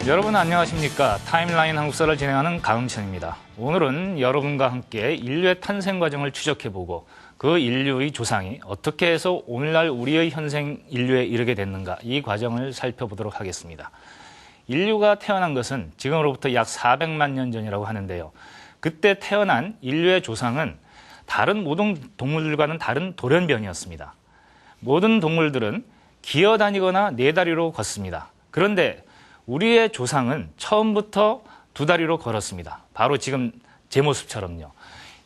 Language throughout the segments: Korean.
여러분 안녕하십니까? 타임라인 한국사를 진행하는 강흥천입니다. 오늘은 여러분과 함께 인류의 탄생 과정을 추적해보고 그 인류의 조상이 어떻게 해서 오늘날 우리의 현생 인류에 이르게 됐는가 이 과정을 살펴보도록 하겠습니다. 인류가 태어난 것은 지금으로부터 약 400만 년 전이라고 하는데요. 그때 태어난 인류의 조상은 다른 모든 동물들과는 다른 돌연변이었습니다. 모든 동물들은 기어다니거나 네 다리로 걷습니다. 그런데 우리의 조상은 처음부터 두 다리로 걸었습니다. 바로 지금 제 모습처럼요.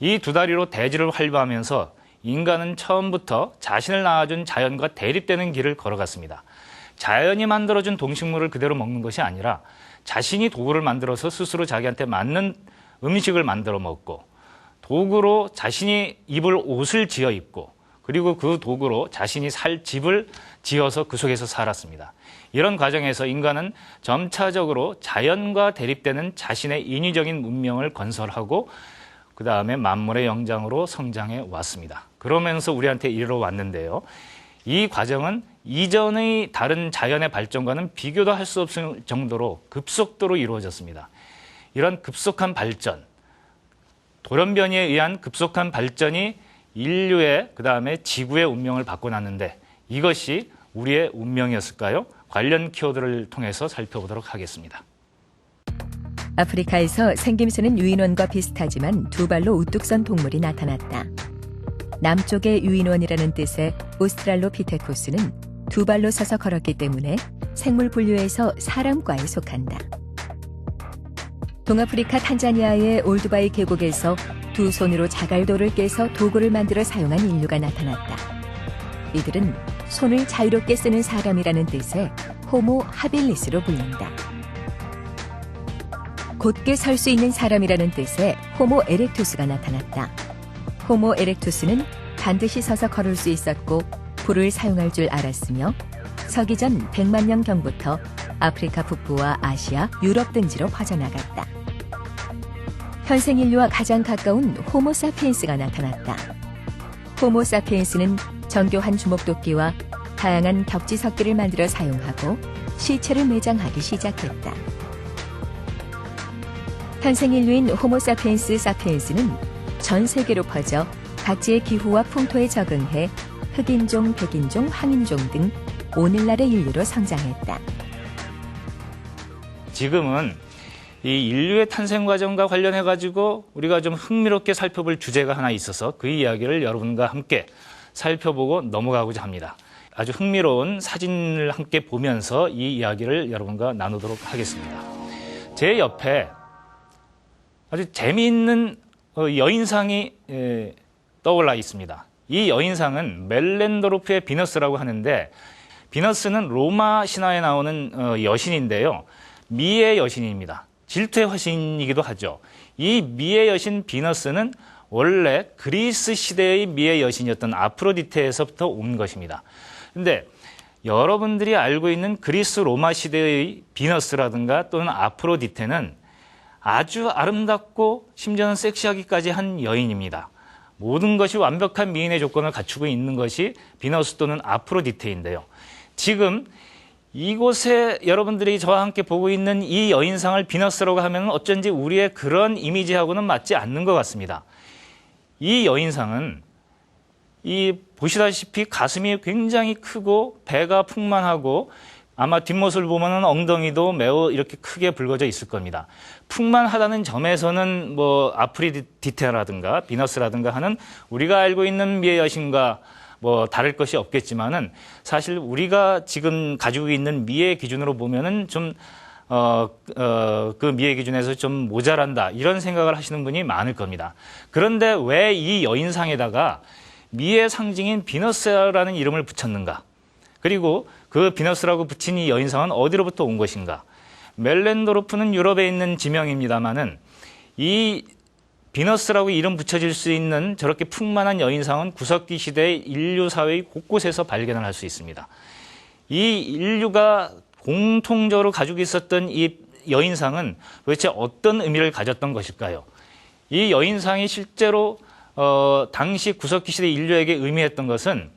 이 두 다리로 대지를 활보하면서 인간은 처음부터 자신을 낳아준 자연과 대립되는 길을 걸어갔습니다. 자연이 만들어준 동식물을 그대로 먹는 것이 아니라 자신이 도구를 만들어서 스스로 자기한테 맞는 음식을 만들어 먹고 도구로 자신이 입을 옷을 지어 입고 그리고 그 도구로 자신이 살 집을 지어서 그 속에서 살았습니다. 이런 과정에서 인간은 점차적으로 자연과 대립되는 자신의 인위적인 문명을 건설하고 그 다음에 만물의 영장으로 성장해 왔습니다. 그러면서 우리한테 이르러 왔는데요. 이 과정은 이전의 다른 자연의 발전과는 비교도 할 수 없을 정도로 급속도로 이루어졌습니다. 이런 급속한 발전, 돌연변이에 의한 급속한 발전이 인류의 그 다음에 지구의 운명을 바꿔놨는데 이것이 우리의 운명이었을까요? 관련 키워드를 통해서 살펴보도록 하겠습니다. 아프리카에서 생김새는 유인원과 비슷하지만 두 발로 우뚝 선 동물이 나타났다. 남쪽의 유인원이라는 뜻의 오스트랄로피테쿠스는 두 발로 서서 걸었기 때문에 생물 분류에서 사람과에 속한다. 동아프리카 탄자니아의 올드바이 계곡에서 두 손으로 자갈돌을 깨서 도구를 만들어 사용한 인류가 나타났다. 이들은 손을 자유롭게 쓰는 사람이라는 뜻의 호모 하빌리스로 불린다. 곧게 설 수 있는 사람이라는 뜻의 호모 에렉투스가 나타났다. 호모 에렉투스는 반드시 서서 걸을 수 있었고 불을 사용할 줄 알았으며 서기 전 100만 년경부터 아프리카 북부와 아시아, 유럽 등지로 퍼져나갔다. 현생 인류와 가장 가까운 호모 사피엔스가 나타났다. 호모 사피엔스는 정교한 주먹도끼와 다양한 격지석기를 만들어 사용하고 시체를 매장하기 시작했다. 현생 인류인 호모 사피엔스 사피엔스는 전 세계로 퍼져 각지의 기후와 풍토에 적응해 흑인종, 백인종, 황인종 등 오늘날의 인류로 성장했다. 지금은 이 인류의 탄생 과정과 관련해가지고 우리가 좀 흥미롭게 살펴볼 주제가 하나 있어서 그 이야기를 여러분과 함께 살펴보고 넘어가고자 합니다. 아주 흥미로운 사진을 함께 보면서 이 이야기를 여러분과 나누도록 하겠습니다. 제 옆에 아주 재미있는 여인상이 떠올라 있습니다. 이 여인상은 멜렌도르프의 비너스라고 하는데 비너스는 로마 신화에 나오는 여신인데요. 미의 여신입니다. 질투의 화신이기도 하죠. 이 미의 여신 비너스는 원래 그리스 시대의 미의 여신이었던 아프로디테에서부터 온 것입니다. 근데 여러분들이 알고 있는 그리스 로마 시대의 비너스라든가 또는 아프로디테는 아주 아름답고 심지어는 섹시하기까지 한 여인입니다. 모든 것이 완벽한 미인의 조건을 갖추고 있는 것이 비너스 또는 아프로디테인데요. 지금 이곳에 여러분들이 저와 함께 보고 있는 이 여인상을 비너스라고 하면 어쩐지 우리의 그런 이미지하고는 맞지 않는 것 같습니다. 이 여인상은 보시다시피 가슴이 굉장히 크고 배가 풍만하고 아마 뒷모습을 보면 엉덩이도 매우 이렇게 크게 붉어져 있을 겁니다. 풍만하다는 점에서는 아프로디테라든가 비너스라든가 하는 우리가 알고 있는 미의 여신과 다를 것이 없겠지만은 사실 우리가 지금 가지고 있는 미의 기준으로 보면은 좀 그 미의 기준에서 좀 모자란다 이런 생각을 하시는 분이 많을 겁니다. 그런데 왜 이 여인상에다가 미의 상징인 비너스라는 이름을 붙였는가? 그리고 그 비너스라고 붙인 이 여인상은 어디로부터 온 것인가? 멜렌도르프는 유럽에 있는 지명입니다만은 이 비너스라고 이름 붙여질 수 있는 저렇게 풍만한 여인상은 구석기 시대의 인류 사회의 곳곳에서 발견을 할 수 있습니다. 이 인류가 공통적으로 가지고 있었던 이 여인상은 도대체 어떤 의미를 가졌던 것일까요? 이 여인상이 실제로 당시 구석기 시대 인류에게 의미했던 것은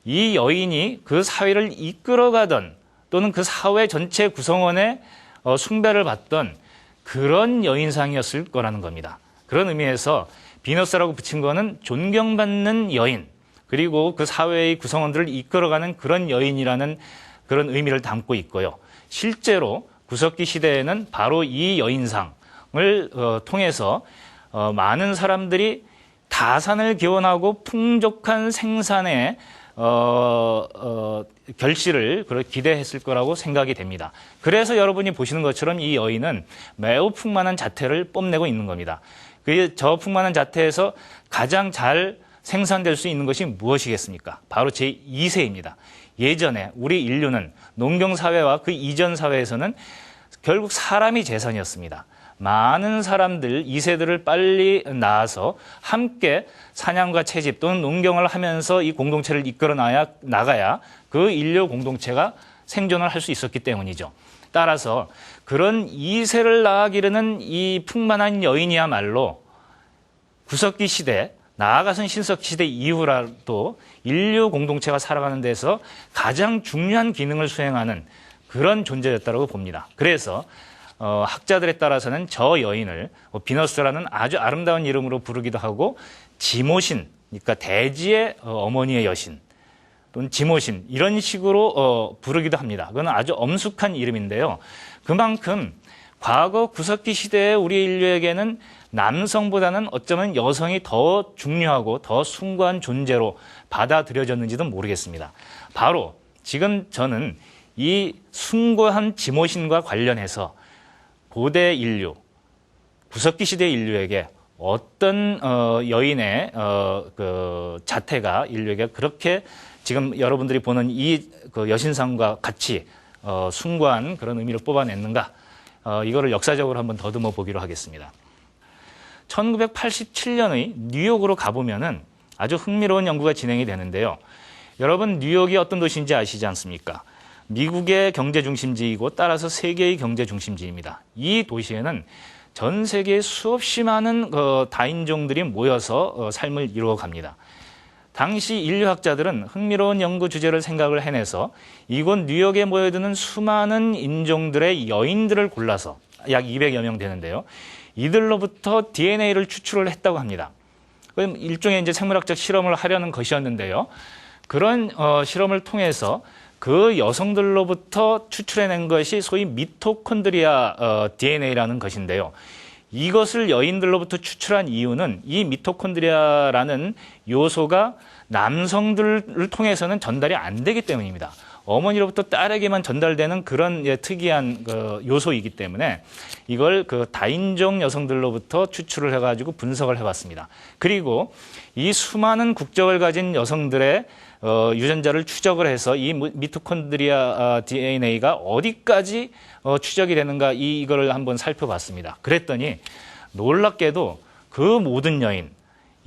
이 여인이 그 사회를 이끌어가던 또는 그 사회 전체 구성원의 숭배를 받던 그런 여인상이었을 거라는 겁니다. 그런 의미에서 비너스라고 붙인 거는 존경받는 여인, 그리고 그 사회의 구성원들을 이끌어가는 그런 여인이라는 그런 의미를 담고 있고요. 실제로 구석기 시대에는 바로 이 여인상을 통해서 많은 사람들이 다산을 기원하고 풍족한 생산의 결실을 기대했을 거라고 생각이 됩니다. 그래서 여러분이 보시는 것처럼 이 여인은 매우 풍만한 자태를 뽐내고 있는 겁니다. 저 풍만한 자태에서 가장 잘 생산될 수 있는 것이 무엇이겠습니까? 바로 제2세입니다. 예전에 우리 인류는 농경사회와 그 이전 사회에서는 결국 사람이 재산이었습니다. 많은 사람들, 2세들을 빨리 낳아서 함께 사냥과 채집 또는 농경을 하면서 이 공동체를 이끌어 나가야 그 인류 공동체가 생존을 할 수 있었기 때문이죠. 따라서 그런 2세를 낳아 기르는 이 풍만한 여인이야말로 구석기 시대, 나아가선 신석기 시대 이후라도 인류 공동체가 살아가는 데서 가장 중요한 기능을 수행하는 그런 존재였다고 봅니다. 그래서 학자들에 따라서는 저 여인을 비너스라는 아주 아름다운 이름으로 부르기도 하고 지모신, 그러니까 대지의 어머니의 여신 또는 지모신 이런 식으로 부르기도 합니다. 그건 아주 엄숙한 이름인데요. 그만큼 과거 구석기 시대의 우리 인류에게는 남성보다는 어쩌면 여성이 더 중요하고 더 숭고한 존재로 받아들여졌는지도 모르겠습니다. 바로 지금 저는 이 숭고한 지모신과 관련해서 고대 인류, 구석기 시대 인류에게 어떤 여인의 그 자태가 인류에게 그렇게 지금 여러분들이 보는 이 그 여신상과 같이 숭고한 그런 의미를 뽑아냈는가, 이거를 역사적으로 한번 더듬어 보기로 하겠습니다. 1987년의 뉴욕으로 가보면은 아주 흥미로운 연구가 진행이 되는데요. 여러분, 뉴욕이 어떤 도시인지 아시지 않습니까? 미국의 경제 중심지이고 따라서 세계의 경제 중심지입니다. 이 도시에는 전 세계에 수없이 많은 다인종들이 모여서 삶을 이루어 갑니다. 당시 인류학자들은 흥미로운 연구 주제를 생각을 해내서 이곳 뉴욕에 모여드는 수많은 인종들의 여인들을 골라서 약 200여 명 되는데요. 이들로부터 DNA를 추출을 했다고 합니다. 그럼 일종의 이제 생물학적 실험을 하려는 것이었는데요. 그런 실험을 통해서 그 여성들로부터 추출해낸 것이 소위 미토콘드리아 DNA라는 것인데요. 이것을 여인들로부터 추출한 이유는 이 미토콘드리아라는 요소가 남성들을 통해서는 전달이 안 되기 때문입니다. 어머니로부터 딸에게만 전달되는 그런 특이한 요소이기 때문에 이걸 그 다인종 여성들로부터 추출을 해가지고 분석을 해봤습니다. 그리고 이 수많은 국적을 가진 여성들의 유전자를 추적을 해서 이 미토콘드리아 DNA가 어디까지 추적이 되는가 이거를 한번 살펴봤습니다. 그랬더니 놀랍게도 그 모든 여인,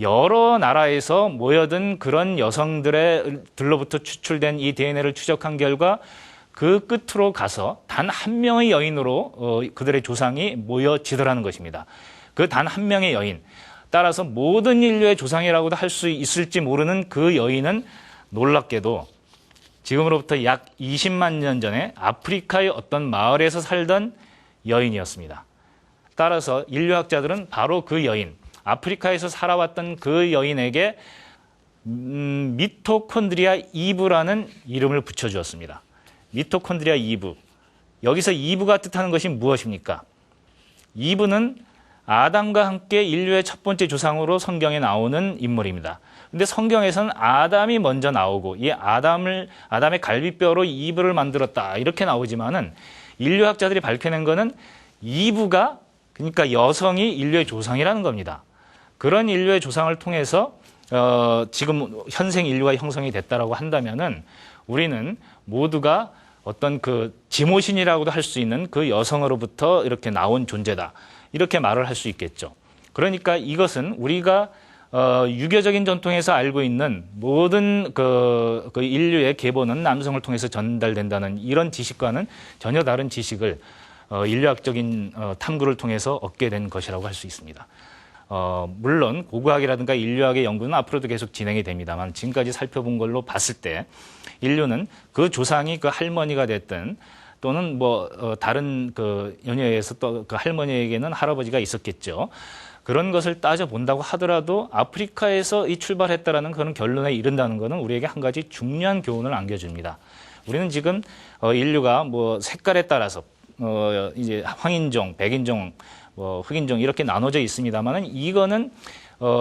여러 나라에서 모여든 그런 여성들로부터 추출된 이 DNA를 추적한 결과 그 끝으로 가서 단 한 명의 여인으로 그들의 조상이 모여지더라는 것입니다. 그 단 한 명의 여인. 따라서 모든 인류의 조상이라고도 할 수 있을지 모르는 그 여인은 놀랍게도 지금으로부터 약 20만 년 전에 아프리카의 어떤 마을에서 살던 여인이었습니다. 따라서 인류학자들은 바로 그 여인, 아프리카에서 살아왔던 그 여인에게 미토콘드리아 이브라는 이름을 붙여주었습니다. 미토콘드리아 이브. 여기서 이브가 뜻하는 것이 무엇입니까? 이브는 아담과 함께 인류의 첫 번째 조상으로 성경에 나오는 인물입니다. 근데 성경에서는 아담이 먼저 나오고 이 아담의 갈비뼈로 이브를 만들었다 이렇게 나오지만은 인류학자들이 밝혀낸 거는 이브가, 그러니까 여성이 인류의 조상이라는 겁니다. 그런 인류의 조상을 통해서 지금 현생 인류가 형성이 됐다라고 한다면은 우리는 모두가 어떤 그 지모신이라고도 할 수 있는 그 여성으로부터 이렇게 나온 존재다. 이렇게 말을 할 수 있겠죠. 그러니까 이것은 우리가 유교적인 전통에서 알고 있는 모든 그 인류의 계보는 남성을 통해서 전달된다는 이런 지식과는 전혀 다른 지식을 인류학적인 탐구를 통해서 얻게 된 것이라고 할 수 있습니다. 물론 고고학이라든가 인류학의 연구는 앞으로도 계속 진행이 됩니다만 지금까지 살펴본 걸로 봤을 때 인류는 그 조상이 그 할머니가 됐든 또는 다른 그 연녀에서 또 그 할머니에게는 할아버지가 있었겠죠. 그런 것을 따져 본다고 하더라도 아프리카에서 이 출발했다라는 그런 결론에 이른다는 것은 우리에게 한 가지 중요한 교훈을 안겨줍니다. 우리는 지금 인류가 색깔에 따라서 이제 황인종, 백인종, 흑인종 이렇게 나눠져 있습니다만은 이거는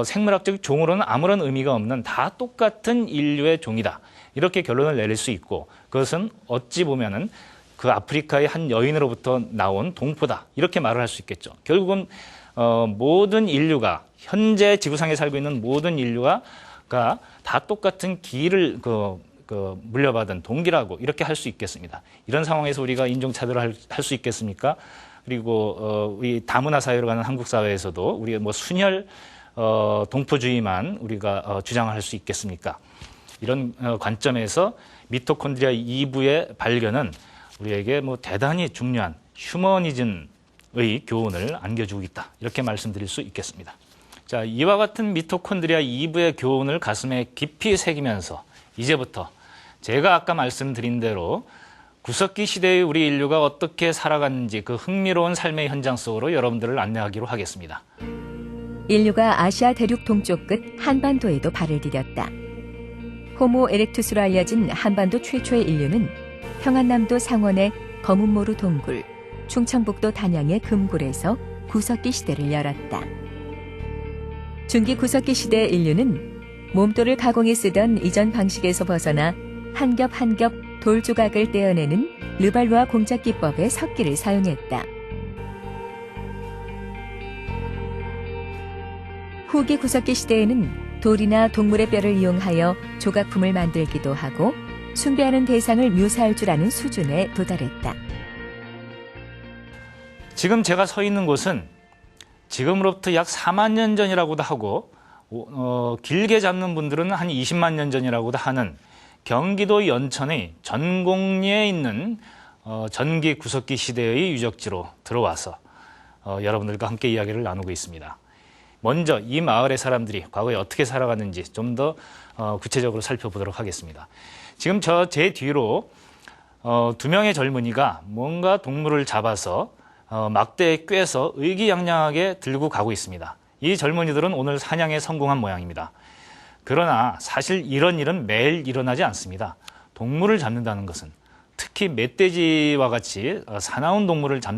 생물학적 종으로는 아무런 의미가 없는 다 똑같은 인류의 종이다. 이렇게 결론을 내릴 수 있고 그것은 어찌 보면은 그 아프리카의 한 여인으로부터 나온 동포다. 이렇게 말을 할 수 있겠죠. 결국은 모든 인류가 현재 지구상에 살고 있는 모든 인류가 다 똑같은 기를 물려받은 동기라고 이렇게 할 수 있겠습니다. 이런 상황에서 우리가 인종차별을 할 수 있겠습니까? 그리고 우리 다문화 사회로 가는 한국 사회에서도 우리가 순혈 동포주의만 우리가 주장을 할 수 있겠습니까? 이런 관점에서 미토콘드리아 2부의 발견은 우리에게 대단히 중요한 휴머니즘의 교훈을 안겨주고 있다. 이렇게 말씀드릴 수 있겠습니다. 자, 이와 같은 미토콘드리아 2부의 교훈을 가슴에 깊이 새기면서 이제부터 제가 아까 말씀드린 대로 구석기 시대의 우리 인류가 어떻게 살아갔는지 그 흥미로운 삶의 현장 속으로 여러분들을 안내하기로 하겠습니다. 인류가 아시아 대륙 동쪽 끝 한반도에도 발을 디뎠다. 호모 에렉투스로 알려진 한반도 최초의 인류는 평안남도 상원의 검은모루 동굴, 충청북도 단양의 금굴에서 구석기 시대를 열었다. 중기 구석기 시대의 인류는 몸돌을 가공해 쓰던 이전 방식에서 벗어나 한 겹 한 겹 돌 조각을 떼어내는 르발루아 공작 기법의 석기를 사용했다. 후기 구석기 시대에는 돌이나 동물의 뼈를 이용하여 조각품을 만들기도 하고 숭배하는 대상을 묘사할 줄 아는 수준에 도달했다. 지금 제가 서 있는 곳은 지금으로부터 약 4만 년 전이라고도 하고 길게 잡는 분들은 한 20만 년 전이라고도 하는 경기도 연천의 전곡리에 있는 전기 구석기 시대의 유적지로 들어와서 여러분들과 함께 이야기를 나누고 있습니다. 먼저 이 마을의 사람들이 과거에 어떻게 살아갔는지 좀 더 구체적으로 살펴보도록 하겠습니다. 지금 제 뒤로 두 명의 젊은이가 뭔가 동물을 잡아서 막대에 꿰서 의기양양하게 들고 가고 있습니다. 이 젊은이들은 오늘 사냥에 성공한 모양입니다. 그러나 사실 이런 일은 매일 일어나지 않습니다. 동물을 잡는다는 것은 특히 멧돼지와 같이 사나운 동물을 잡는